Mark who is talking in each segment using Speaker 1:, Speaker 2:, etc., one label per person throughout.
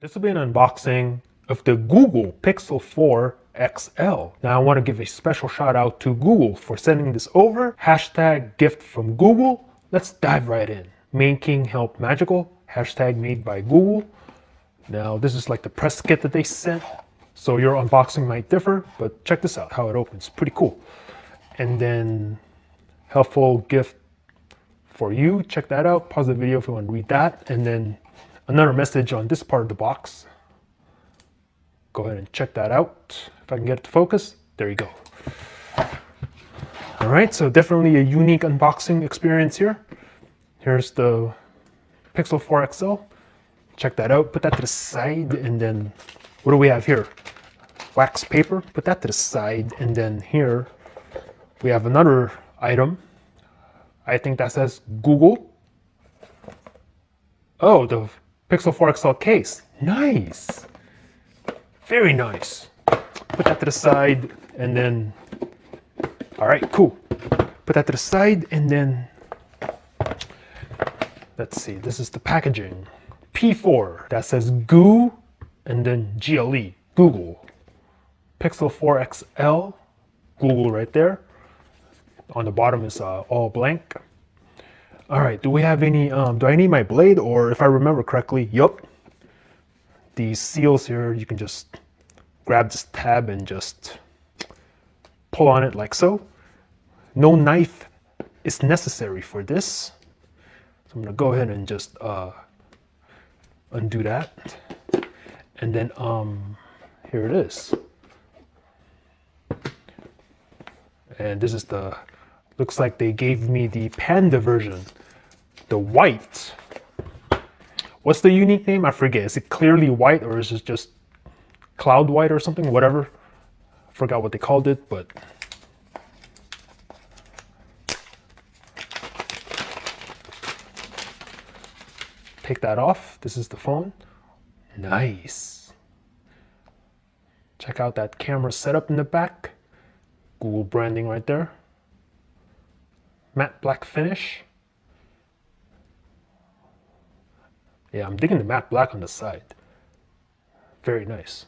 Speaker 1: This will be an unboxing of the Google Pixel 4 XL. Now I want to give a special shout out to Google for sending this over. Hashtag gift from Google. Let's dive right in. Main King Help Magical. Hashtag made by Google. Now this is like the press kit that they sent. So your unboxing might differ, but check this out how it opens. Pretty cool. And then helpful gift for you. Check that out. Pause the video if you want to read that. And then another message on this part of the box. Go ahead and check that out. If I can get it to focus, there you go. All right, so definitely a unique unboxing experience here. Here's the Pixel 4 XL. Check that out, put that to the side, and then what do we have here? Wax paper, put that to the side, and then here we have another item. I think that says Google. Oh, the Pixel 4 XL case. Nice. Very nice. Put that to the side and then, all right, cool. Put that to the side and then, let's see, this is the packaging. P4, that says GOO and then GLE, Google. Pixel 4 XL, Google right there. On the bottom is all blank. All right, do we have any, do I need my blade? Or if I remember correctly, yup. These seals here, you can just grab this tab and just pull on it like so. No knife is necessary for this. So I'm gonna go ahead and just undo that. And then here it is. And this is the, looks like they gave me the panda version, the white. What's the unique name? I forget. Is it clearly white or is it just cloud white or something? Whatever. I forgot what they called it, but take that off. This is the phone. Nice. Check out that camera setup in the back. Google branding right there. Matte black finish. Yeah, I'm digging the matte black on the side. Very nice.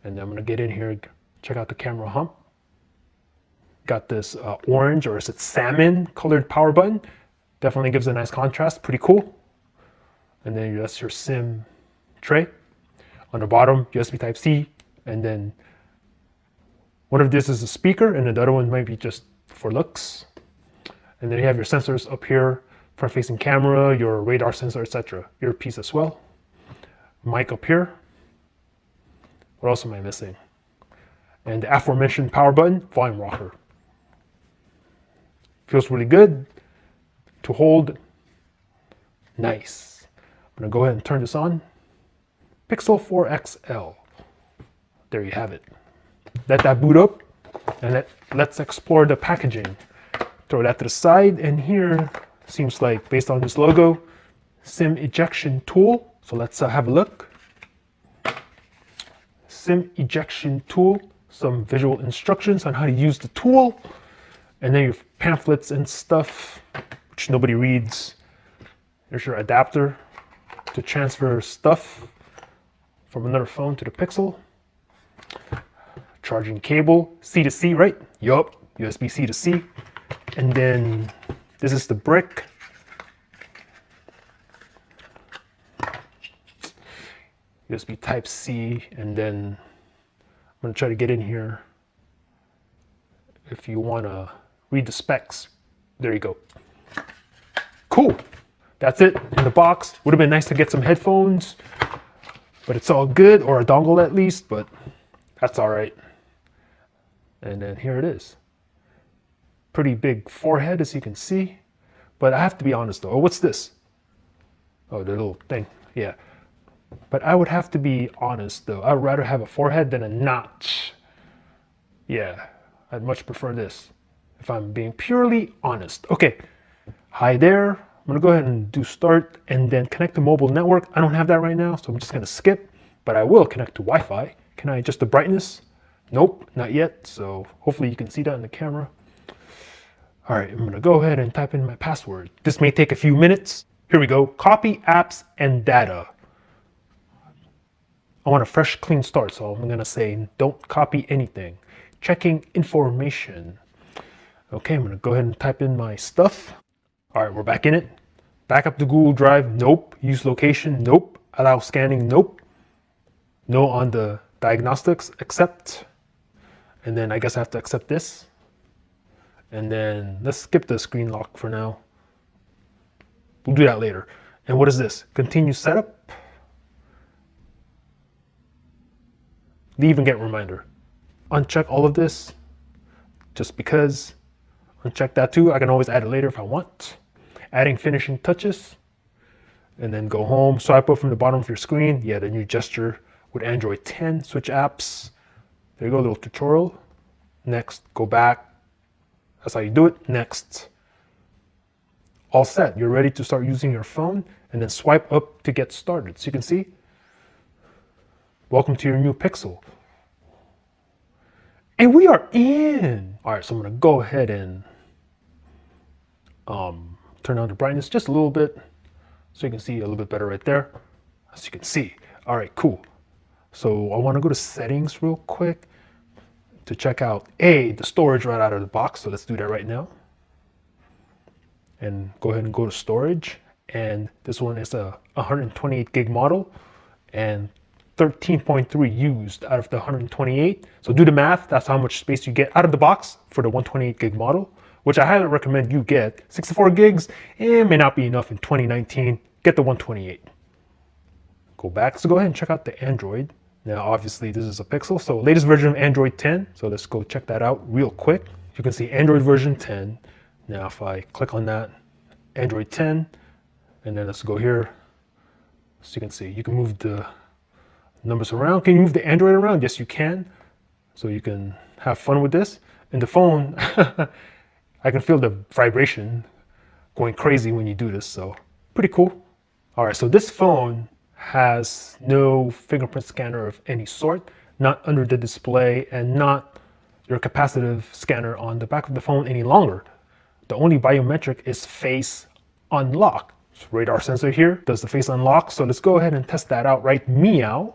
Speaker 1: And then I'm gonna get in here, check out the camera hump. Got this orange, or is it salmon colored power button. Definitely gives a nice contrast, pretty cool. And then that's your SIM tray. On the bottom, USB Type-C. And then one of this is a speaker and the other one might be just for looks. And then you have your sensors up here. Front-facing camera, your radar sensor, etc. Earpiece as well. Mic up here. What else am I missing? And the aforementioned power button, volume rocker. Feels really good to hold. Nice. I'm gonna go ahead and turn this on. Pixel 4 XL. There you have it. Let that boot up, and let's explore the packaging. Throw that to the side, and here seems like, based on this logo, SIM ejection tool. So let's have a look. SIM ejection tool, some visual instructions on how to use the tool, and then your pamphlets and stuff, which nobody reads. There's your adapter to transfer stuff from another phone to the Pixel. Charging cable, C to C, right? Yup, USB C to C. And then this is the brick. USB Type-C, and then I'm gonna try to get in here. If you wanna read the specs, there you go. Cool, that's it in the box. Would have been nice to get some headphones, but it's all good, or a dongle at least, but that's all right. And then here it is. Pretty big forehead, as you can see. But I have to be honest though. Oh, what's this? Oh, the little thing. Yeah. But I would have to be honest though. I would rather have a forehead than a notch. Yeah, I'd much prefer this, if I'm being purely honest. Okay. Hi there. I'm gonna go ahead and do start and then connect to mobile network. I don't have that right now, so I'm just gonna skip, but I will connect to Wi-Fi. Can I adjust the brightness? Nope, not yet. So hopefully you can see that in the camera. All right, I'm gonna go ahead and type in my password. This may take a few minutes. Here we go, copy apps and data. I want a fresh, clean start. So I'm gonna say, don't copy anything. Checking information. Okay, I'm gonna go ahead and type in my stuff. All right, we're back in it. Back up to Google Drive, nope. Use location, nope. Allow scanning, nope. No on the diagnostics, accept. And then I guess I have to accept this. And then let's skip the screen lock for now. We'll do that later. And what is this? Continue setup. Leave and get reminder. Uncheck all of this just because. Uncheck that too. I can always add it later if I want. Adding finishing touches. And then go home. Swipe up from the bottom of your screen. Yeah, the new gesture with Android 10. Switch apps. There you go, a little tutorial. Next, go back. That's how you do it. Next. All set. You're ready to start using your phone. And then swipe up to get started. So you can see. Welcome to your new Pixel. And we are in. All right, so I'm going to go ahead and turn on the brightness just a little bit so you can see a little bit better right there. As you can see. All right, cool. So I want to go to settings real quick to check out the storage right out of the box. So let's do that right now. And go ahead and go to storage. And this one is a 128 gig model and 13.3 used out of the 128. So do the math. That's how much space you get out of the box for the 128 gig model, which I highly recommend you get. 64 gigs, it may not be enough in 2019. Get the 128. Go back. So go ahead and check out the Android. Now, obviously, this is a Pixel. So latest version of Android 10. So let's go check that out real quick. You can see Android version 10. Now, if I click on that, Android 10, and then let's go here. So you can see, you can move the numbers around. Can you move the Android around? Yes, you can. So you can have fun with this. And the phone, I can feel the vibration going crazy when you do this. So pretty cool. All right, so this phone has no fingerprint scanner of any sort, not under the display, and not your capacitive scanner on the back of the phone any longer. The only biometric is face unlock. So radar sensor here does the face unlock. So let's go ahead and test that out right meow.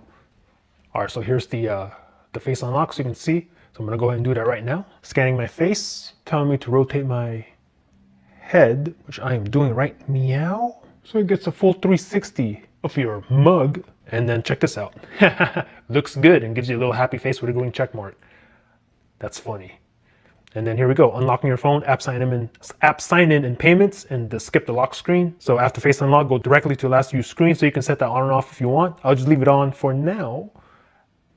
Speaker 1: All right, so here's the face unlock so you can see. So I'm gonna go ahead and do that right now. Scanning my face, telling me to rotate my head, which I am doing right meow. So it gets a full 360 of your mug. And then check this out. Looks good and gives you a little happy face with a green check mark. That's funny. And then here we go, unlocking your phone, app sign in and payments, and the skip the lock screen. So after face unlock, go directly to last used screen, so you can set that on and off if you want. I'll just leave it on for now.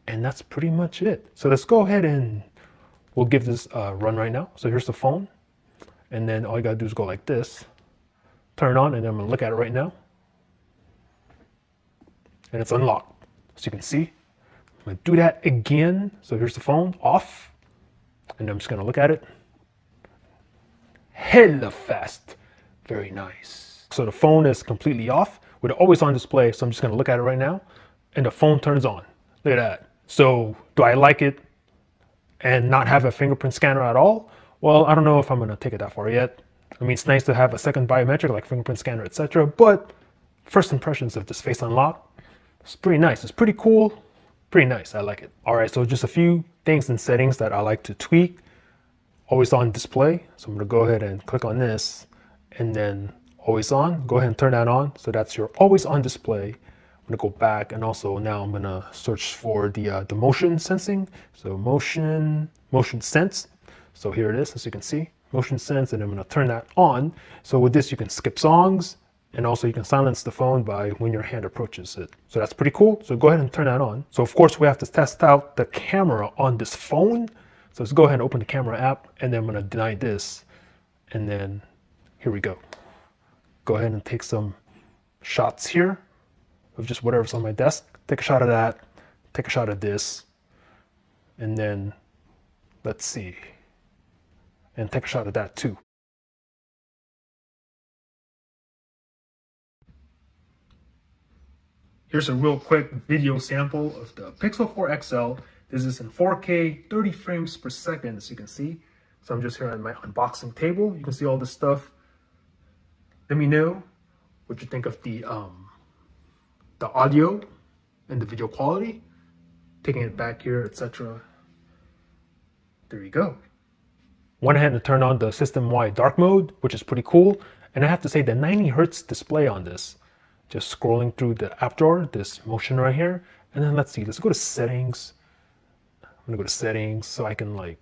Speaker 1: And that's pretty much it. So let's go ahead and we'll give this a run right now. So here's the phone. And then all you gotta do is go like this, turn it on, and then I'm gonna look at it right now. And it's unlocked. So you can see, I'm gonna do that again. So here's the phone, off. And I'm just gonna look at it. Hella fast. Very nice. So the phone is completely off with an always on display. So I'm just gonna look at it right now. And the phone turns on. Look at that. So do I like it and not have a fingerprint scanner at all? Well, I don't know if I'm gonna take it that far yet. I mean, it's nice to have a second biometric like fingerprint scanner, etc. But first impressions of this face unlock, it's pretty nice. It's pretty cool. Pretty nice. I like it. All right, so just a few things and settings that I like to tweak. Always on display. So I'm gonna go ahead and click on this and then always on. Go ahead and turn that on. So that's your always on display. I'm gonna go back and also now I'm gonna search for the motion sensing. So motion sense. So here it is, as you can see, motion sense, and I'm gonna turn that on. So with this, you can skip songs, and also you can silence the phone by when your hand approaches it. So that's pretty cool. So go ahead and turn that on. So of course we have to test out the camera on this phone. So let's go ahead and open the camera app, and then I'm gonna deny this. And then here we go. Go ahead and take some shots here of just whatever's on my desk. Take a shot of that, take a shot of this, and then let's see. And take a shot of that too. Here's a real quick video sample of the Pixel 4 XL. This is in 4K, 30 frames per second, as you can see. So I'm just here on my unboxing table. You can see all this stuff. Let me know what you think of the audio and the video quality. Taking it back here, etc. There you go. Went ahead and turned on the system-wide dark mode, which is pretty cool. And I have to say the 90 Hertz display on this, just scrolling through the app drawer, this motion right here. And then let's see, let's go to settings. I'm gonna go to settings so I can like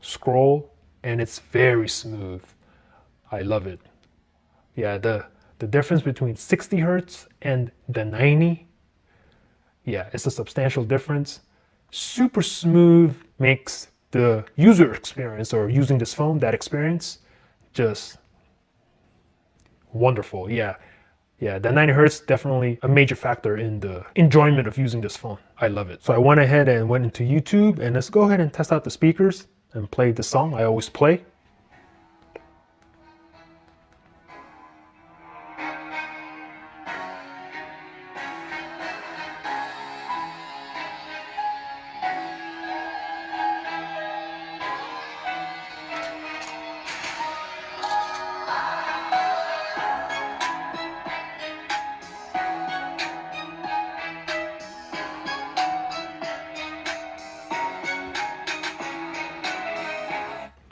Speaker 1: scroll, and it's very smooth. I love it. Yeah, the difference between 60 Hertz and the 90, yeah, it's a substantial difference. Super smooth, makes the user experience or using this phone, that experience, just wonderful. Yeah, the 90 Hertz definitely a major factor in the enjoyment of using this phone. I love it. So I went ahead and went into YouTube, and let's go ahead and test out the speakers and play the song I always play.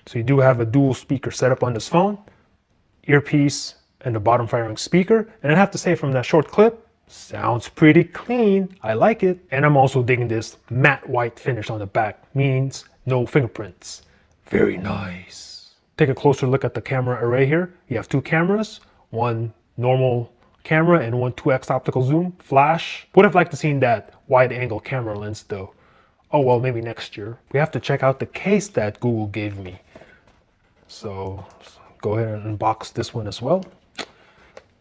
Speaker 1: So you do have a dual speaker setup on this phone, earpiece, and the bottom firing speaker. And I have to say, from that short clip, sounds pretty clean. I like it. And I'm also digging this matte white finish on the back, means no fingerprints. Very nice. Take a closer look at the camera array here. You have two cameras, one normal camera and one 2x optical zoom, flash. Would have liked to seen that wide angle camera lens though. Oh well, maybe next year. We have to check out the case that Google gave me. So go ahead and unbox this one as well.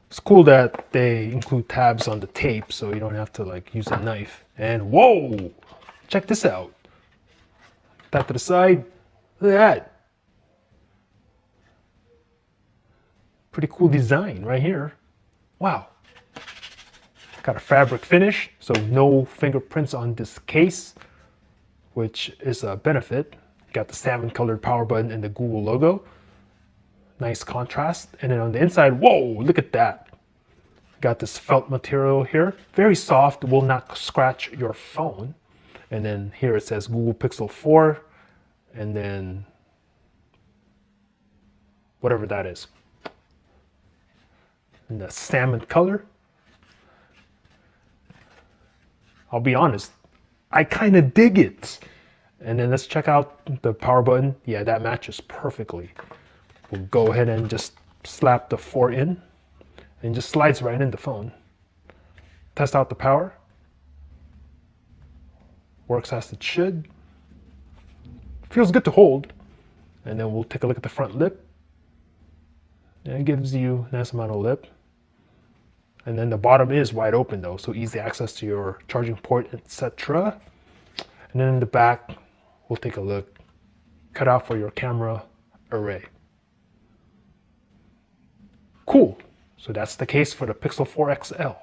Speaker 1: It's cool that they include tabs on the tape so you don't have to like use a knife. And whoa, check this out. That to the side, look at that. Pretty cool design right here. Wow. Got a fabric finish, so no fingerprints on this case, which is a benefit. Got the salmon colored power button and the Google logo. Nice contrast. And then on the inside, whoa, look at that. Got this felt material here. Very soft, will not scratch your phone. And then here it says Google Pixel 4. And then whatever that is. In the salmon color. I'll be honest, I kind of dig it. And then let's check out the power button. Yeah, that matches perfectly. We'll go ahead and just slap the 4 in and just slides right in the phone. Test out the power. Works as it should. Feels good to hold. And then we'll take a look at the front lip. And it gives you a nice amount of lip. And then the bottom is wide open though, so easy access to your charging port, etc. And then in the back, we'll take a look. Cut out for your camera array. Cool. So that's the case for the Pixel 4 XL.